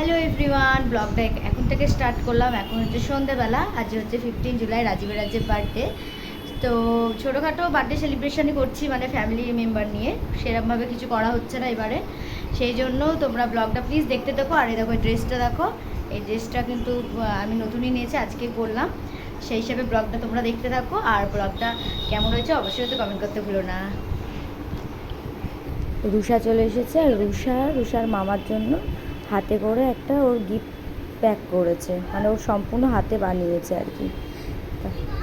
Hello everyone, ব্লগটা এখন থেকে স্টার্ট করলাম। এখন হচ্ছে সন্ধ্যেবেলা। আজ হচ্ছে 15 জুলাই, রাজীবের রাজ্যের বার্থডে। তো ছোটোখাটো বার্থডে সেলিব্রেশনই করছি, মানে ফ্যামিলি মেম্বার নিয়ে। সেরকমভাবে কিছু করা হচ্ছে না এবারে, সেই জন্য তোমরা ব্লগটা প্লিজ দেখতে থাকো। আর এই দেখো, এই ড্রেসটা দেখো, এই ড্রেসটা কিন্তু আমি নতুনই নিয়েছি, আজকে করলাম। সেই হিসাবে ব্লগটা তোমরা দেখতে থাকো। আর ব্লগটা কেমন হয়েছে অবশ্যই তো কমেন্ট করতে ভুলো না। রুষা চলে এসেছে, আর রুষার মামার জন্য হাতে করে একটা ওর গিফট প্যাক করেছে, মানে ওর সম্পূর্ণ হাতে বানিয়েছে আর কি।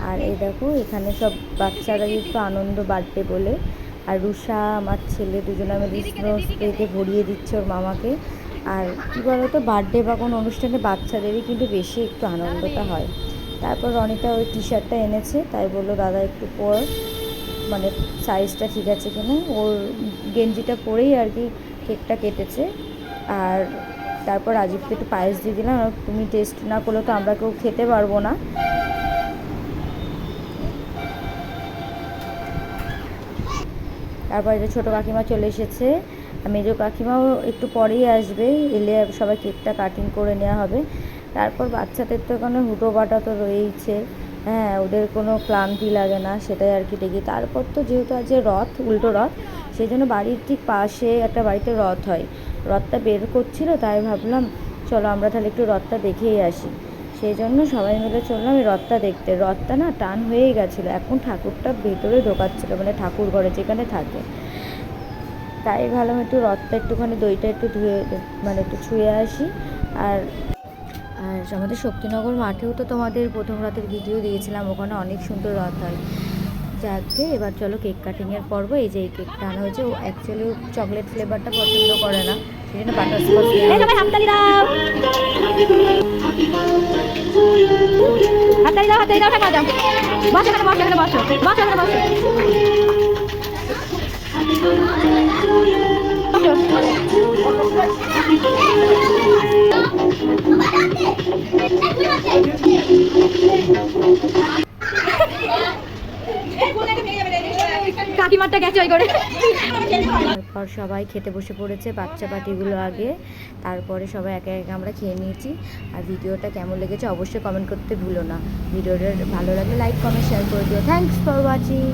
আর এই দেখো, এখানে সব বাচ্চারা একটু আনন্দ বার্থডে বলে, আর রুষা আমার ছেলে দুজনে মিলে স্প্রেতে ভরিয়ে দিচ্ছে ওর মামাকে। আর কী বলতো, বার্থডে বা কোনো অনুষ্ঠানে বাচ্চাদেরই কিন্তু বেশি একটু আনন্দটা হয়। তারপর রনিতা ওই টি শার্টটা এনেছে, তাই বললো দাদা একটু পর, মানে সাইজটা ঠিক আছে কিনা। ওর গেঞ্জিটা পরেই আর কি কেকটা কেটেছে। আর তারপর রাজীবকে একটু পায়েস দিয়ে দিলাম, তুমি টেস্ট না করলে তো আমরা কেউ খেতে পারবো না। তারপর যে ছোটো কাকিমা চলে এসেছে, মেজো কাকিমাও একটু পরেই আসবে, এলে সবাই কেকটা কাটিং করে নেওয়া হবে। তারপর বাচ্চাদের তো এখানে হুটো বাটা তো রয়েইছে, হ্যাঁ, ওদের কোনো ক্লান্তি লাগে না, সেটাই আর কি দেখি। তারপর তো যেহেতু আজ রথ, উল্টো রথ, সেই জন্য বাড়ির ঠিক পাশে একটা বাড়িতে রথ হয়, রথটা বের করছিল, তাই ভাবলাম চলো আমরা তাহলে একটু রথটা দেখেই আসি। সেই জন্য সবাই মিলে চললাম এই রথটা দেখতে। রথটা না টান হয়েই গেছিলো, এখন ঠাকুরটা ভেতরে ঢোকাচ্ছিলো, মানে ঠাকুর ঘরে যেখানে থাকে। তাই ভাবলাম একটু রথটা একটুখানি দইটা একটু ধুয়ে, মানে একটু ছুঁয়ে আসি। আর আর আমাদের শক্তিনগর মাঠেও তো তোমাদের প্রথম রথের ভিডিও দিয়েছিলাম, ওখানে অনেক সুন্দর রথ হয়। যাকে এবার চলো কেক কাটিংয়ের পর্ব। এই যে এই কেকটা আনা হয়েছে, ও অ্যাকচুয়ালি চকলেট ফ্লেভারটা পছন্দ করে না, সেই জন্য বাটারস্কচ। হাততালি দাও, হাততালি দাও, হাততালি দাও, ঠাকুমা দাও। বসো এখানে, বসো এখানে, বসো বসো এখানে, বসো। কাকিমারটা গেছে ওই করে। তারপর সবাই খেতে বসে পড়েছে, বাচ্চা পাটিগুলো আগে, তারপরে সবাই একে একে আমরা খেয়ে নিয়েছি। আর ভিডিওটা কেমন লেগেছে অবশ্যই কমেন্ট করতে ভুলো না। ভিডিওটা ভালো লাগলে লাইক কমেন্ট শেয়ার করে দিও। Thanks for watching.